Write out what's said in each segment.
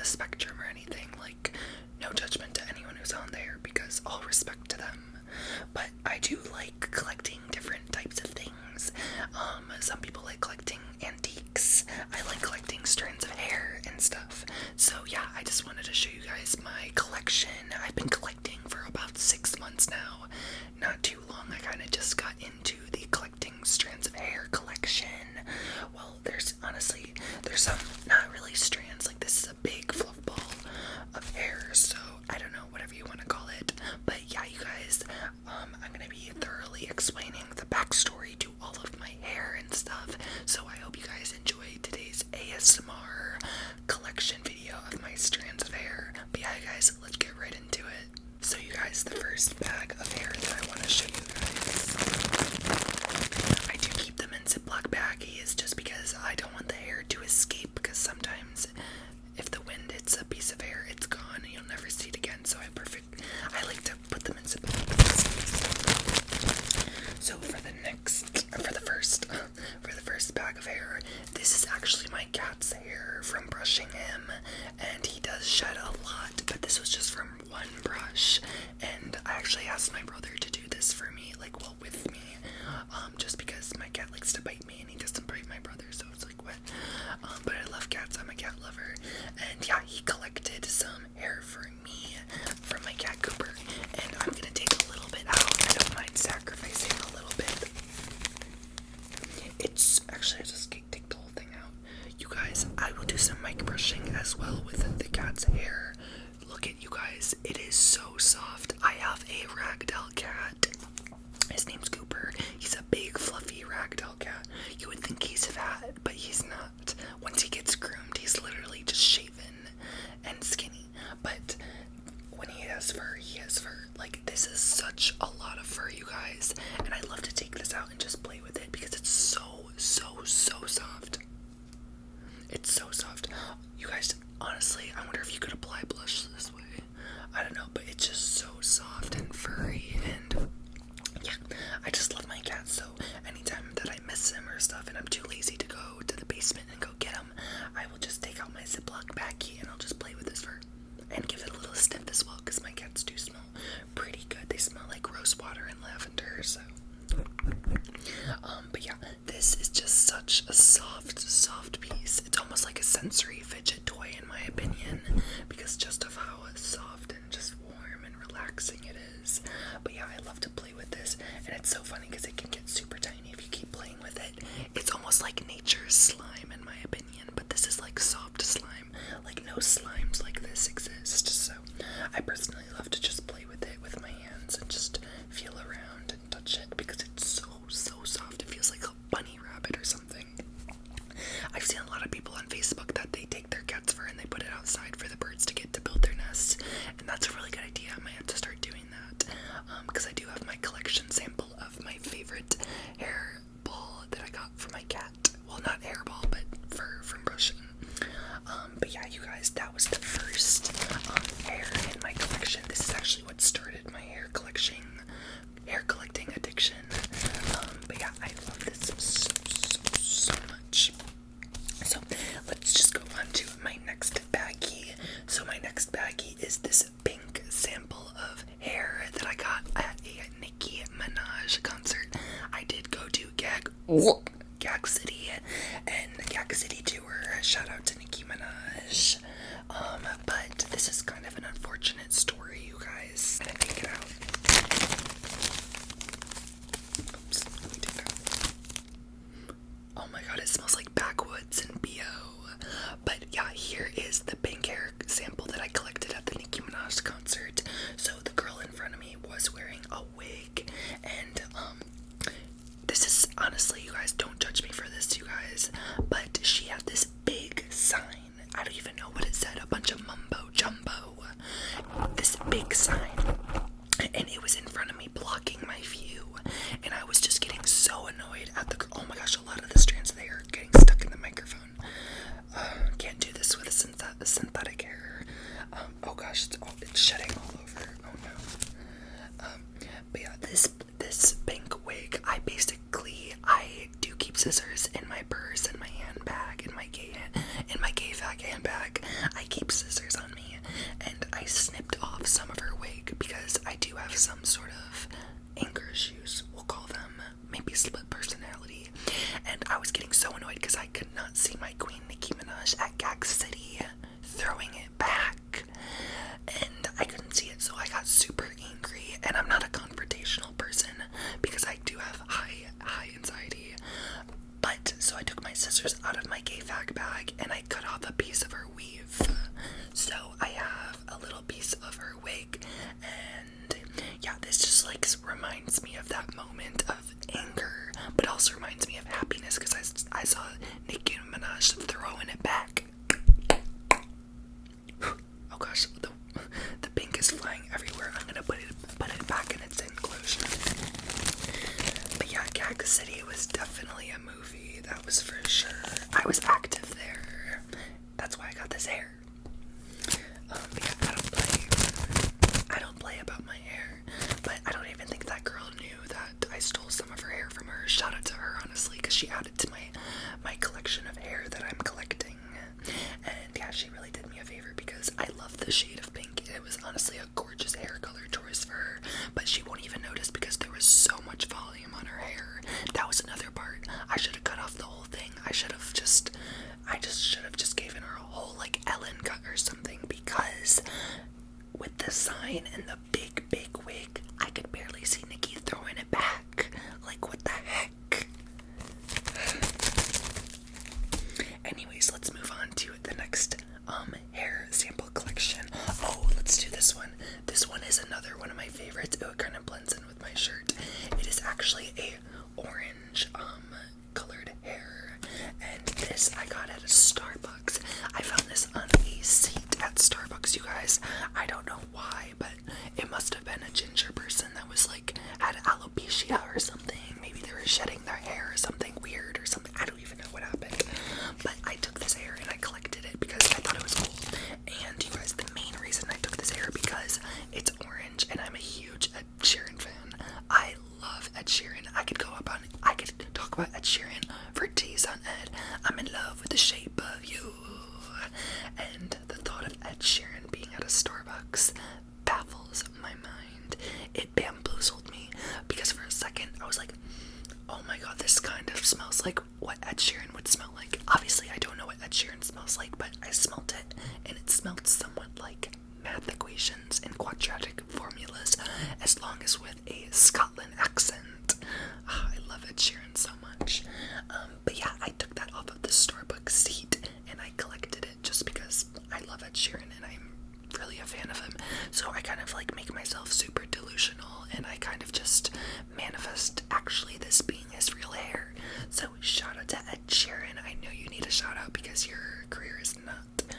the spectrum or anything. Like, no judgment to anyone who's on there, because all respect to them. But I do like collecting different types of things. Some people like collecting antiques. I like collecting strands of hair and stuff. So yeah, I just wanted to show you guys my collection. I've been collecting for about 6 months now. Not too long. I kind of just got into the collecting strands of hair collection. Well, there's some not really strands. Like, this is a big fluff ball of hair, so I don't know, whatever you want to call it. But yeah, you guys, I'm gonna be thoroughly explaining the backstory to all of my hair and stuff. So I hope you guys enjoy today's ASMR collection video of my strands of hair. But yeah, guys, let's get right into it. So you guys, the first bag of hair that I want to show you guys, I do keep them in Ziploc baggies just because I don't want the hair to escape, because sometimes if the wind hits a piece of hair, it's gone and you'll never see it again. So I like to put them in Ziploc baggies. So for the first bag of hair, this is actually my cat's hair from brushing him, and he does shed a lot, but this was just from one brush, and I actually asked my brother to do this for me, with me, just because my cat likes to bite me, and he doesn't bite my brother, so it's like, what? But I love cats, I'm a cat lover, and yeah, he collected some hair for me, from my cat Cooper, and I'm gonna take a little bit out. I don't mind sacrificing a little bit. It's actually, I just take the whole thing out. You guys, I will do some mic brushing as well with the cat's hair. Look at you guys, it is so soft. I have a ragdoll cat. His name's Cooper. He's a big, fluffy ragdoll cat. You would think he's fat, but he's not. Once he gets groomed, he's literally just shaven and skinny. But when he has fur, he has fur. Like, this is such a lot of fur, you guys. And I love to take this out and just play with it because it's so soft. It's so soft. You guys, honestly, I wonder if you could apply blush this way. I don't know, but it's just so soft and furry, and yeah, I just love my cat. So anytime that I miss him or stuff and I'm too lazy to go to the basement and go get him, I will just take out my Ziploc baggie and I'll just play with his fur and give it a little sniff as well, because my cats do smell pretty good. They smell like rose water and lavender, so but yeah, this is just such a soft piece. It's almost like a sensory fidget toy in my opinion, because just of how soft and just warm and relaxing it is. But yeah, I love to play with this, and it's so funny because it can get super tiny if you keep playing with it. It's almost like nature's slime in my opinion, but this is like soft slime. Like, no slimes like this exist. So I personally love to just play with it with my hands and just feel around and touch it, because it's so soft. It feels like a bunny rabbit or something. I've seen a lot of people on Facebook that they take their cat's fur and they put it outside for the birds to get to build their nests, and that's a really good idea. I might have to start doing that, because I do have my collection sample of my favorite hair ball that I got from my cat. Well, not hair ball, but fur from brushing. But yeah, you guys, that was the first hair in my collection. This is actually what started my hair collecting addiction. But yeah, I love this so much. So let's just go on to my next baggie. So my next baggie is this pink sample of hair that I got at a Nicki Minaj concert. I did go to Gag City and Gag City tour. Shout out to Nicki Minaj. But this is kind of an unfortunate story, you guys. I'm gonna take it out. Oops, let me take it out. Oh my god, it smells like backwoods and BO. But yeah, here is the pink hair sample that I collected at the Nicki Minaj concert. So the girl in front of me was wearing a wig, and this is, honestly, you guys, don't judge me for this, you guys, but she had this big sign. I don't even know what it said, a bunch of mumbo jumbo. This big sign, and it was in front of me, blocking my view, and I was just getting so annoyed at the, oh my gosh, a lot of the strands of the hair are getting stuck in the microphone. Can't do this with synthetic hair. Oh gosh, it's shedding all over. Oh no. But yeah, this pink wig, I do keep scissors in my purse, in my handbag, in my gay bag handbag. I keep scissors. because I love the shade of pink. It was honestly a gorgeous hair color choice for her, but she won't even notice because there was so much volume on her hair. That was another part. I should have cut off the whole thing. I should have just given her a whole like Ellen cut or something, because with the sign and the big wig, I could barely see Nikki throwing it back. Like, what the heck? Anyways, let's move on to the next hair sample collection. Oh, let's do this one. This one is another one of my favorites. Oh, it kind of blends in with my shirt. It is actually a orange colored hair, and this I got at a Starbucks. I found this on a seat at Starbucks, you guys. I don't know why, but it must have been a ginger person that was like had alopecia or something. Maybe they were shedding their hair or something weird or something. I don't even know what happened. But I took this hair and I collected it because I thought it was cool. And you guys, the main reason I took this hair because it's orange and I'm a huge Ed Sheeran fan. I love Ed Sheeran. I could talk about Ed Sheeran for days on end. I'm in love with the shape of you. And the thought of Ed Sheeran being at a Starbucks baffles my mind. It bamboozled me because for a second I was like, oh my god, this kind of smells like what Ed Sheeran would smell like. Obviously I don't know what Ed Sheeran smells like, but I smelled it and it smelled somewhat like math equations and quadratic formulas, as long as with a Scotland accent. I love Ed Sheeran so much. But yeah, I took that off of the Starbucks seat and I collected it just because I love Ed Sheeran and I'm really a fan of him. So I kind of like make myself super delusional and I kind of just manifest actually this being his real hair. So shout out to Ed Sheeran. I know you need a shout out because your career is not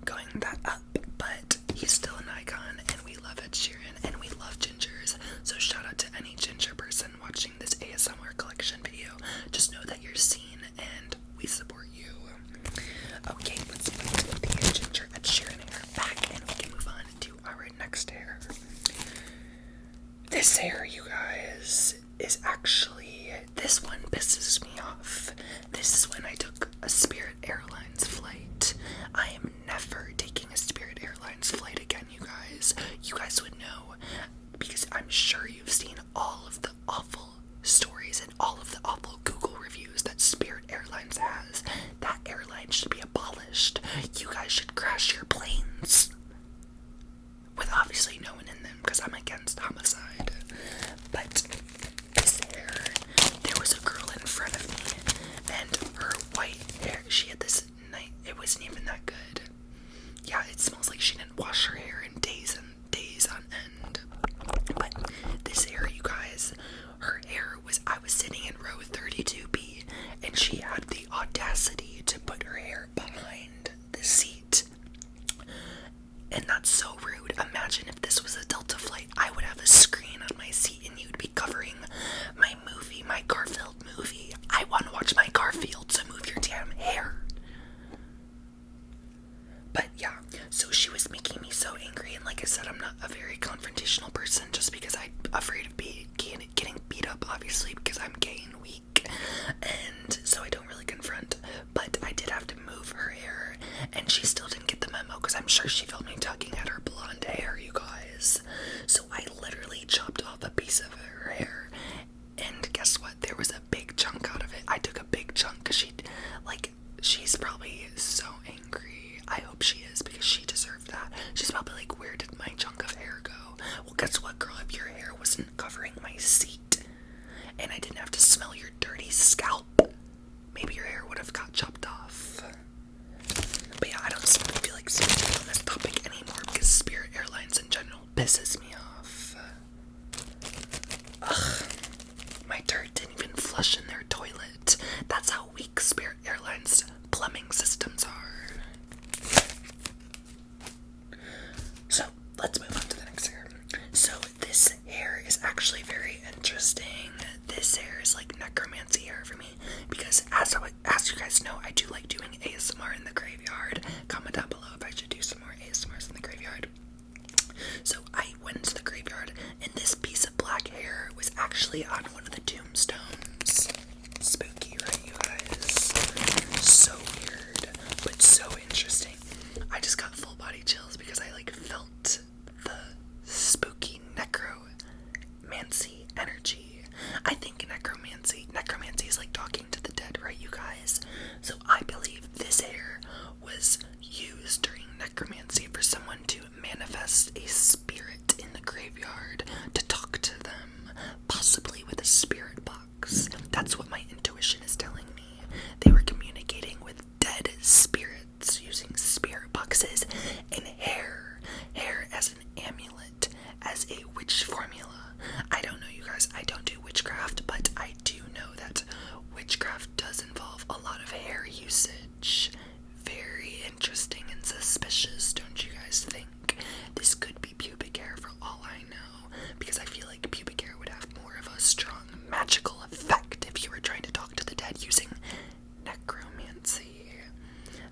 going that up, but he's still an icon and we love Ed Sheeran and we love gingers. So shout out to any ginger person watching this ASMR collection video. Just know that you're seen and we support you. Okay, let's put the ginger Ed Sheeran hair back and we can move on to our next hair. This hair, you guys, is actually, this one pisses me off. This is when I took a Spirit Airlines flight. I am never taking a Spirit Airlines flight again, you guys. You guys would know, because I'm sure you've seen all of the awful stories and all of the awful Google reviews that Spirit Airlines has. That airline should be abolished. You guys should crash your planes. With obviously no one in them, because I'm against homicide. But this hair, there was a girl in front of me, and her white hair, she had this night, it wasn't even that good. Yeah, it smells like she didn't wash her hair in days and days on end. But this hair, you guys, her hair was, I was sitting in row 32B, and she had the audacity to put her hair behind the seat. And that's so rude. Imagine if this was a Delta flight, I would have a screen on my seat and you'd be covering my movie, my Garfield movie. I want to watch my Garfield, so move your damn hair. But yeah, so she was making me so angry, and like I said, I'm not a very confrontational person just because I'm afraid of getting beat up, obviously, because I'm gay and weak, and so I don't really confront. But I did have to move her hair, and she still didn't get the memo because I'm sure she felt me tugging at her blonde hair, you guys. So I literally chopped off a piece of her hair, and guess what? There was a big chunk out of it. I took a big chunk because she's probably so angry. I hope she is, because she deserved that. She's probably like, where did my chunk of hair go? Well, guess what, girl? If your hair wasn't covering my seat and I didn't have to smell your dirty scalp, maybe your hair would have got chopped off. But yeah, I don't feel like speaking on this topic anymore because Spirit Airlines in general pisses me off. Ugh. My turd didn't even flush in their toilet. That's how weak Spirit Airlines plumbing systems are. So, let's move on to the next hair. So, this hair is actually very interesting. This hair is like necromancy hair for me, because as you guys know, I do like doing ASMR in the graveyard. Comment down below if I should do some more ASMRs in the graveyard. So I went to the graveyard, and this piece of black hair was actually on one of the tombstones. Spooky, right, you guys? So weird, but so interesting. I just got full body chills manifest a spirit in the graveyard to talk to them, possibly with a spirit box. That's what my intuition is telling me. They were communicating with dead spirits using spirit boxes and hair. Hair as an amulet, as a witch formula. I don't know, you guys. I don't do witchcraft, but I do know that witchcraft does involve a lot of hair usage. Very interesting and suspicious, don't you guys think? This could be pubic hair for all I know, because I feel like pubic hair would have more of a strong magical effect if you were trying to talk to the dead using necromancy.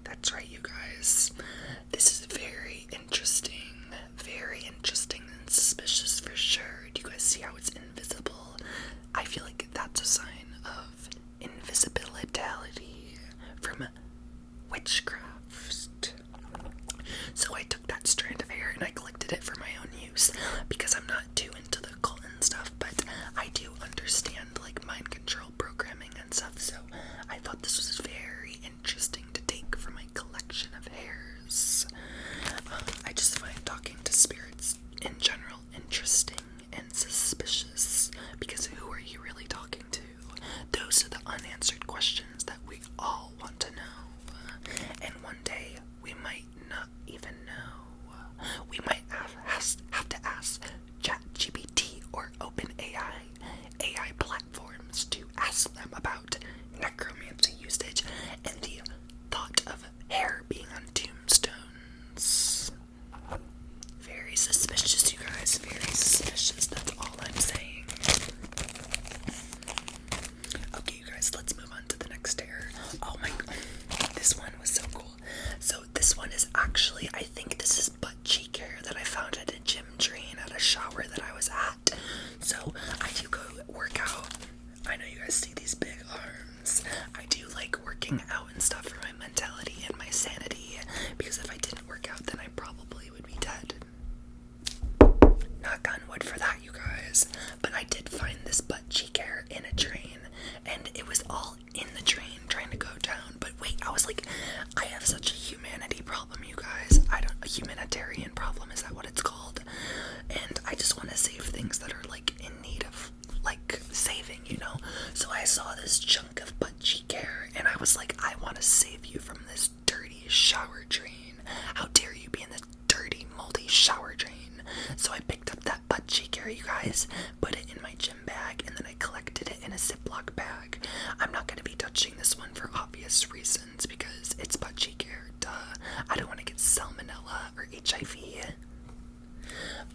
That's right, you guys. This is very interesting and suspicious for sure. Do you guys see how it's invisible? I feel like that's a sign of invisibility from witchcraft. So I took that strand of hair and I collected it for my own use because I'm not too into the occult and stuff, but I do understand like mind control programming and stuff, so I thought this was very interesting to take for my collection of hairs. I just find talking to spirits in general interesting and suspicious, because who are you really talking to? Those are the unanswered questions that we all want to know, and one day we might not even know. We might have to ask ChatGPT or OpenAI AI platforms to ask them about necromancy usage and the thought of hair being on tombstones. Very suspicious, you guys. Very suspicious. That's all I'm saying. Okay, you guys, let's move on to the next hair. Oh my god. This one was so cool. So this one is actually, I think this is butt cheek hair that I found at a gym drain at a shower that I was at. So I do go work out. I know you guys see these big arms. I do like working out and stuff for my mentality and my sanity, because if I didn't work out, then I probably would be dead. Knock on wood for that, you guys. But I did find this butt cheek hair in a drain, and it was all in the drain trying to go down. But wait, I was like, I have such a humanity problem, you guys. A humanitarian problem, is that what it's called? And I just want to save things that are like in need of like saving, you know? So I saw this chunk of butt cheek hair and I was like, I want to save you from this dirty shower drain. How dare you be in this dirty, moldy shower drain? So I picked up that butt cheek hair, you guys, put it in my gym bag, and then I collected it in a Ziploc bag. I'm not going to be touching this one for obvious reasons, because it's butt cheek hair, duh. I don't want to get salmonella or HIV.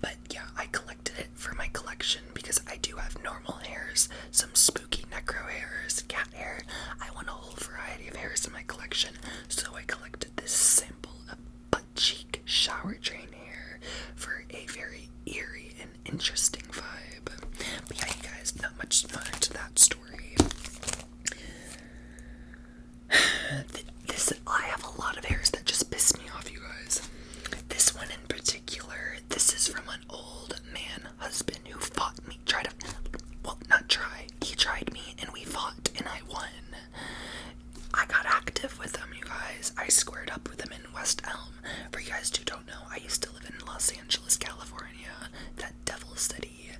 But yeah, I collected it for my collection because I do have normal hairs, some spooky necro hairs, cat hair. I want a whole variety of hairs in my collection, so I collected this sample of butt cheek shower drain hair for a very eerie and interesting vibe. But yeah, you guys, not much more to that story. I have a lot of hairs that just piss me off, you guys. This one in particular, this is from an old man husband who fought me, he tried me and we fought and I won. I got active with him, you guys. I squared up with him in West Elm. For you guys who don't know, I used to live in Los Angeles, California, that devil city,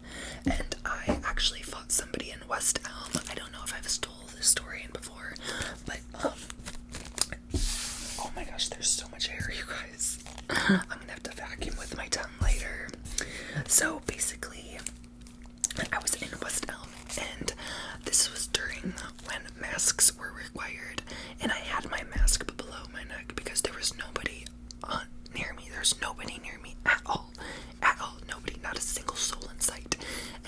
and I actually fought somebody in West Elm. I don't know if I've told this story in before, but oh my gosh, there's so much hair, you guys. I'm gonna have to vacuum with my tongue later. So basically, I was in West Elm, and this was during when masks were required, and I had my mask below my neck because there was nobody near me. There's nobody near me at all. Nobody, not a single soul in sight.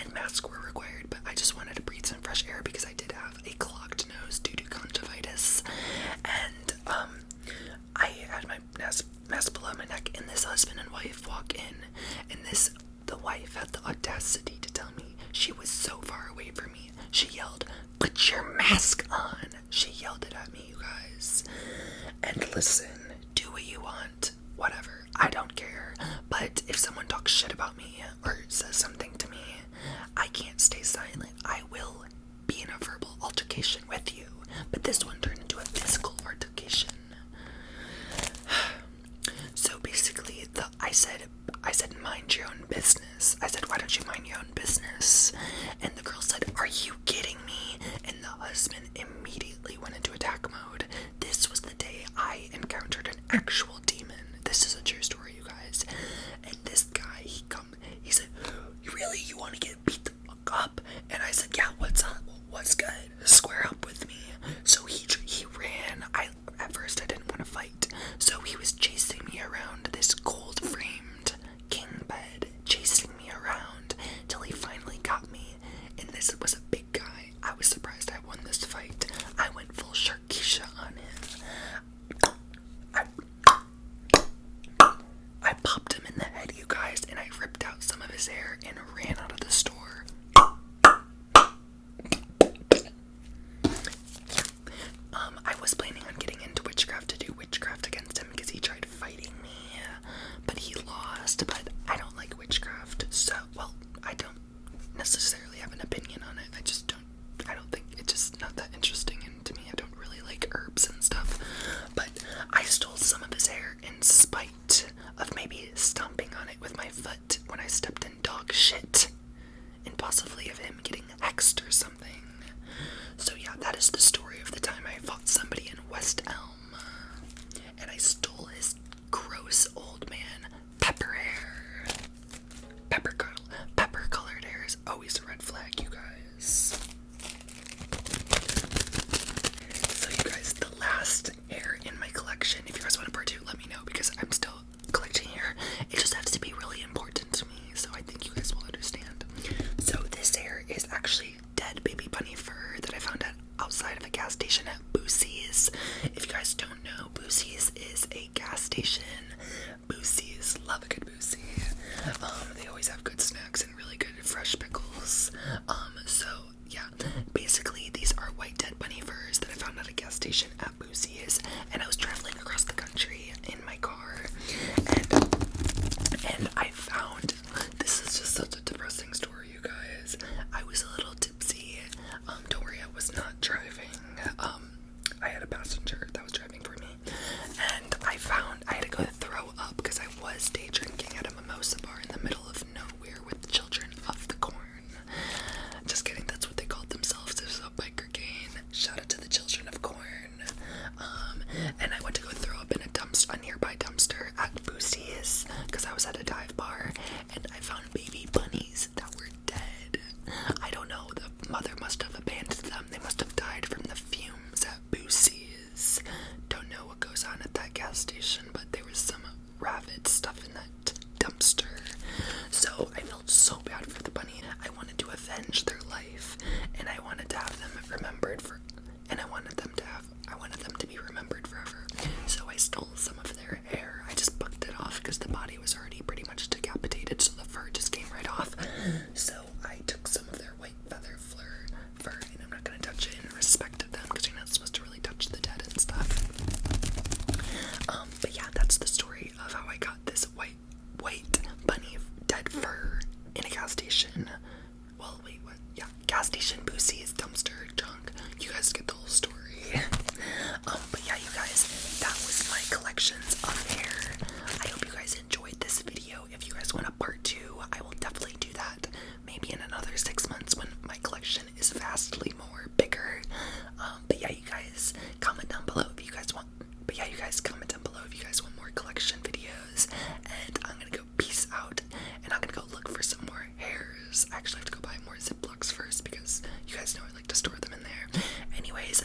And masks were required, but I just wanted to breathe some fresh air because I did have a clogged nose due to conjunctivitis, and I had my mask below my neck, and this husband and wife walk in, and the wife had the audacity to tell me, she was so far away from me, she yelled, "Put your mask on!" She yelled it at me, you guys. And listen, do what you want, whatever, I don't care, but if someone talks shit about me or says something to me, I can't stay silent. I will be in a verbal altercation with you. But this one turned into a physical altercation. So basically, I said, I said, mind your own business. I said, why don't you mind your own business? And the girl said, are you kidding me? And the husband immediately went into attack mode. This was the day I encountered an actual demon. This is a true story, you guys. And this guy, he said, really, you want to get beat the fuck up? And I said, yeah, what's up? What's good? Square up with me. So he ran. At first I didn't want to fight. So he was chasing me around this gold framed king bed, chasing me around till he finally got me. And this was a big guy. I was surprised I won this fight. I went full Sharkeisha on him. I popped him in the head, you guys, and I ripped out some of his hair and ran out of the store. I was planning on getting into witchcraft to do witchcraft against him because he tried fighting me, but he lost. But I don't like witchcraft, so, well, I don't necessarily have an opinion on it. I don't think, it's just not that interesting, and to me, I don't really like herbs and stuff. But I stole some of his hair in spite of maybe stomping on it with my foot when I stepped in dog shit, and possibly of him getting hexed or something. So yeah, that is the story of the time I fought somebody in West Elm, and I stole his gross old man pepper hair. Pepper colored hair is always a red flag, you guys. So you guys, the last hair in my collection, if you guys want a part 2, let me know, because I'm still collecting hair. It just has to be really important to me, so I think you guys will understand. So this hair is actually dead baby bunny fur that I found outside of a gas station at Boosie's. If you guys don't know, Boosie's is a gas station. Boosie's, love a good Boosie. They always have good snacks and really good fresh pickles. So yeah, basically these are white dead bunny furs that I found at a gas station at Boosie's, and I was traveling across the country in my car, and I found, this is just such a depressing story, you guys. I was a little tipsy. Don't worry, I was not driving. I had a passenger that was driving for me, and I had to go throw up because I was day drinking at a mimosa bar in the middle of nowhere with the children of the corn. Just kidding, that's what they called themselves. It was a biker gang. Shout out to the children of corn. And I went to go throw up in a nearby dumpster at Boosie's because I was at a dive bar, and I found baby bunnies that were dead. I don't know, the mother must have abandoned them. They must have died from the fumes at Boosie's. Don't know what goes on at that gas station, but there was some rabid stuff in that dumpster. So I felt so bad for the bunny. I wanted to avenge their life, and I wanted to have them remembered I wanted them to be remembered forever. So I stole some of their hair. I just bucked it off because the body was already pretty much decapitated, so the fur just came right off. So I took some of their white feather fur, and I'm not going to touch it in respect of them because you're not supposed to really touch the dead and stuff. But yeah, that's the story of how I got this white bunny dead fur in a gas station. Well, wait, what? Yeah, gas station Boosie's dumpster junk. You guys get the whole story. But yeah, you guys, that was my collections of hair. I hope you guys enjoyed this video. If you guys want a part 2, I will definitely do that. Maybe in another 6 months when my collection is vastly more bigger. But yeah, you guys comment down below if you guys want. More collection videos. And I'm gonna go peace out, and I'm gonna go look for some more hairs. I actually have to go buy more Ziplocs first because you guys know I like to store them in there. Anyways,